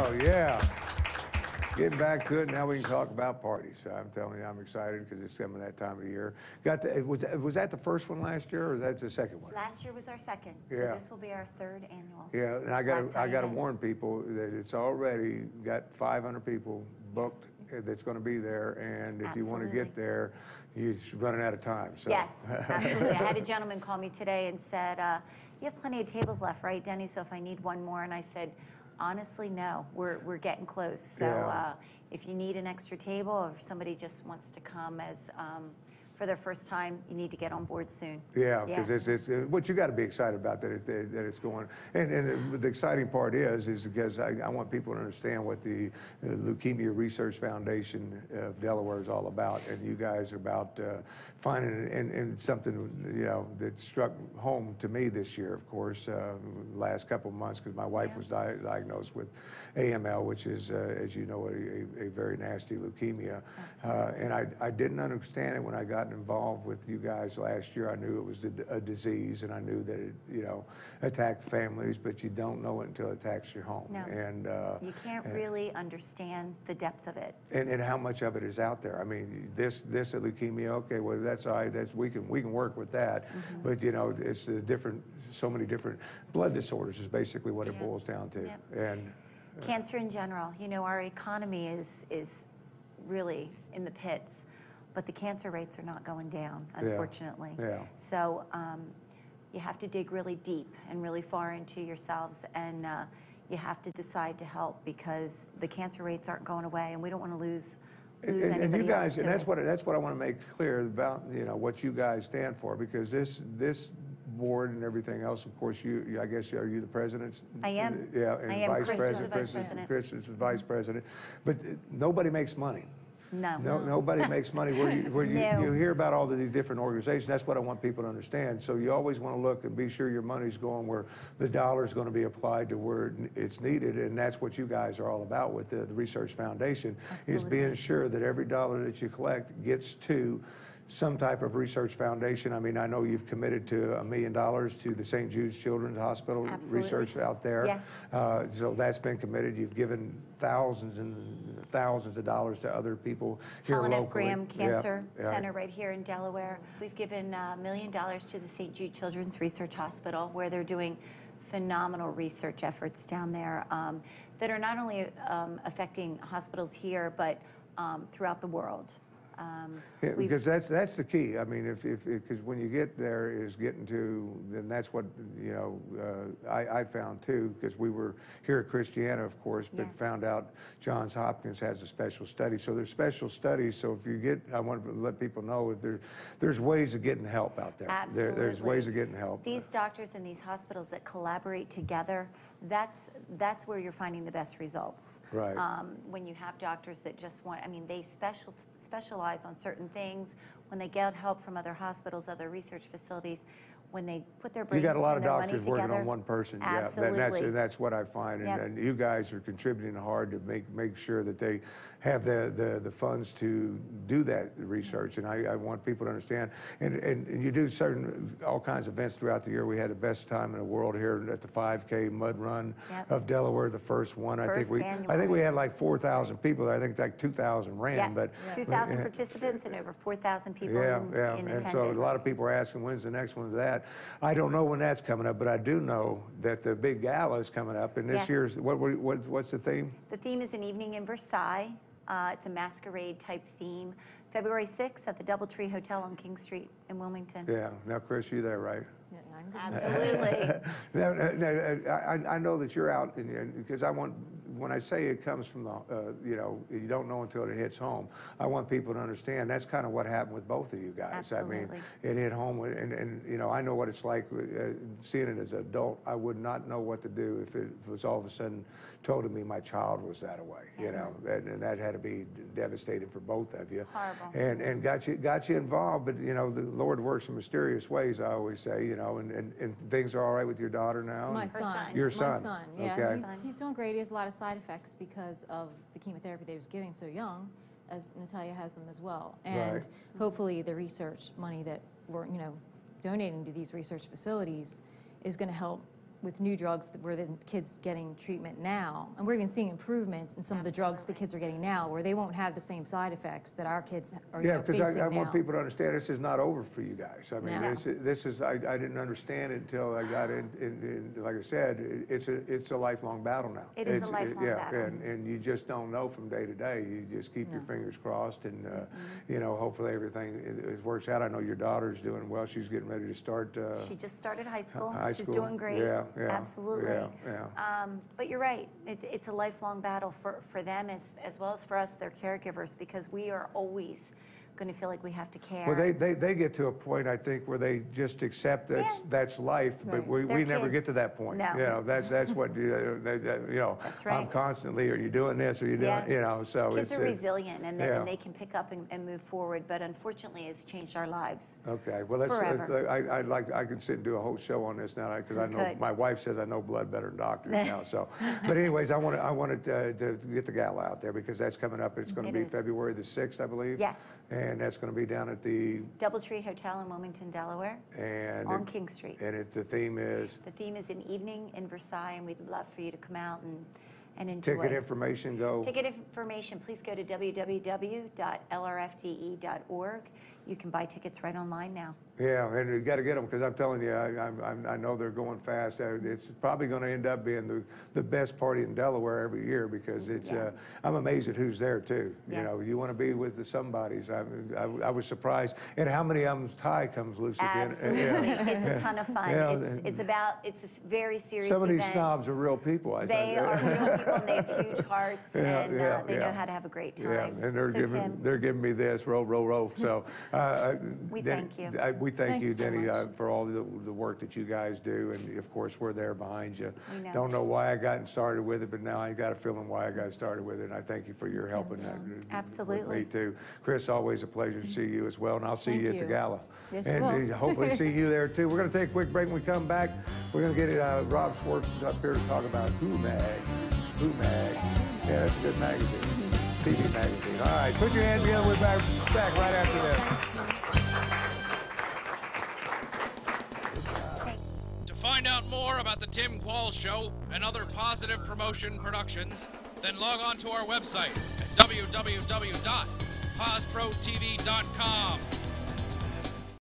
go. Yeah. Getting back to it, now we can talk about parties. I'm telling you, I'm excited because it's coming that time of year. Was that the first one last year, or that's the second one? Last year was our second, so this will be our third annual. Yeah, and I got to warn people that it's already got 500 people booked that's going to be there, and if you want to get there, you're running out of time. So. Yes, absolutely. I had a gentleman call me today and said, you have plenty of tables left, right, Denny? So if I need one more, and I said, honestly, no, we're getting close. So if you need an extra table, or if somebody just wants to come as for their first time, you need to get on board soon. Yeah, because it's what you got to be excited about that it's going. And the exciting part is because I want people to understand what the Leukemia Research Foundation of Delaware is all about, and you guys are about finding and something that struck home to me this year. Of course, last couple of months because my wife was diagnosed with AML, which is, as you know, a very nasty leukemia, and I didn't understand it when I got involved with you guys last year. I knew it was a disease, and I knew that it, attacked families, but you don't know it until it attacks your home. No. And you can't really understand the depth of it. And how much of it is out there. I mean, this a leukemia, okay, well that's all right. We can work with that, but it's so many different blood disorders is basically what it boils down to. And cancer in general. Our economy is really in the pits. But the cancer rates are not going down, unfortunately. So you have to dig really deep and really far into yourselves, and you have to decide to help because the cancer rates aren't going away, and we don't want to lose anybody and you guys, else to and it. that's what I want to make clear about what you guys stand for, because this board and everything else, of course, I guess, are you the president? I am. Yeah, and I am. vice Chris president. is the vice president. Chris is the vice president, but nobody makes money. No. Nobody makes money. Where you hear about all of these different organizations, that's what I want people to understand. So you always want to look and be sure your money's going where the dollar is going to be applied to where it's needed, and that's what you guys are all about with the Research Foundation, is being sure that every dollar that you collect gets to some type of research foundation. I mean, I know you've committed to $1 million to the St. Jude's Children's Hospital research out there. Yes. So that's been committed. You've given thousands and thousands of dollars to other people here Helen locally. F. Graham Cancer Center right here in Delaware. We've given $1 million to the St. Jude Children's Research Hospital, where they're doing phenomenal research efforts down there that are not only affecting hospitals here, but throughout the world. Because that's the key. I mean, because when you get there is getting to, then that's what I found too. Because we were here at Christiana, of course, but found out Johns Hopkins has a special study. So there's special studies. So if you get, I want to let people know that there's ways of getting help out there. Absolutely. There's ways of getting help. These doctors and these hospitals that collaborate together, that's where you're finding the best results. Right. When you have doctors that just want, I mean, they specialize on certain things. When they get help from other hospitals, other research facilities, when they put their brains you got a lot and of their money doctors working together, on one person. Absolutely. Yeah, that's what I find, and you guys are contributing hard to make sure that they have the funds to do that research. And I want people to understand. And you do all kinds of events throughout the year. We had the best time in the world here at the 5K Mud Run of Delaware, the first one. I think we had like 4,000 people there. I think like 2,000 ran. But 2,000 participants and over 4,000 people in attendance. And so a lot of people are asking, when's the next one? That I don't know when that's coming up, but I do know that the big gala is coming up. And this year's what's the theme? The theme is an evening in Versailles. It's a masquerade type theme. February 6th at the Doubletree Hotel on King Street in Wilmington. Yeah. Now, Chris, you there, right? Yeah, absolutely. I know that you're out, because when I say it comes from the, you don't know until it hits home. I want people to understand that's kind of what happened with both of you guys. Absolutely. I mean, it hit home, and I know what it's like seeing it as an adult. I would not know what to do if it was all of a sudden told to me my child was that away. And that had to be devastating for both of you. Horrible. And got you involved, but the Lord works in mysterious ways, I always say, and things are all right with your daughter now? My son. Your son. My son, yeah. Okay. He's doing great. He has a lot of side effects because of the chemotherapy that he was giving so young, as Natalia has them as well. And hopefully the research money that we're, donating to these research facilities is going to help with new drugs where the kids getting treatment now, and we're even seeing improvements in some of the drugs the kids are getting now, where they won't have the same side effects that our kids are facing now. Because I want people to understand this is not over for you guys. I mean, No. this is I didn't understand it until I got in like I said, it's a lifelong battle now. It is a lifelong battle. And you just don't know from day to day. You just keep your fingers crossed, and you know, hopefully everything works out. I know your daughter's doing well. She's getting ready to start. She just started high school. She's school. doing great. Yeah, Absolutely. Yeah. But you're right. It's a lifelong battle for them as well as for us, their caregivers, because we are always going to feel like we have to care. Well, they get to a point, I think, where they just accept that's life, but we never get to that point. No. You know, that's what you know. That's right. I'm constantly, are you doing this? Are you doing? You know, so kids it's are resilient, and they can pick up and move forward. But unfortunately, it's changed our lives. Okay. Well, I could sit and do a whole show on this now because I know my wife says I know blood better than doctors now. So, but anyways, I wanted to get the gala out there because that's coming up. It's going to be February the 6th, I believe. Yes. And that's going to be down at the Doubletree Hotel in Wilmington, Delaware, on King Street. And the theme is? The theme is an evening in Versailles, and we'd love for you to come out and enjoy. Ticket information, go? Ticket information, please go to www.lrfde.org. You can buy tickets right online now. Yeah, and you got to get them because I'm telling you, I know they're going fast. It's probably going to end up being the best party in Delaware every year because it's. I'm amazed at who's there too. Yes. You know, you want to be with the somebodies. I was surprised at how many of them Ty comes loose at the end. Absolutely, it's a ton of fun. It's a very serious Some of these event. snobs are real people. They are real people, and they have huge hearts, and they know how to have a great time. Yeah, and they're giving me this roll. So we thank you. We thank you, Thanks so Denny, much. for all the work that you guys do, and of course we're there behind you. know. Don't know why I gotten started with it, but now I got a feeling why I got started with it, and I thank you for your help in that. Absolutely. With me too. Chris, always a pleasure to see you as well, and I'll see you at the gala. Yes, and you will. hopefully see you there too. We're going to take a quick break. When we come back, we're going to get Rob Schwartz up here to talk about Who Mag. Yeah, that's a good magazine. TV magazine. All right, put your hands together. We're back right after this. To find out more about the Tim Qualls Show and other Positive Promotion productions, then log on to our website at www.posprotv.com.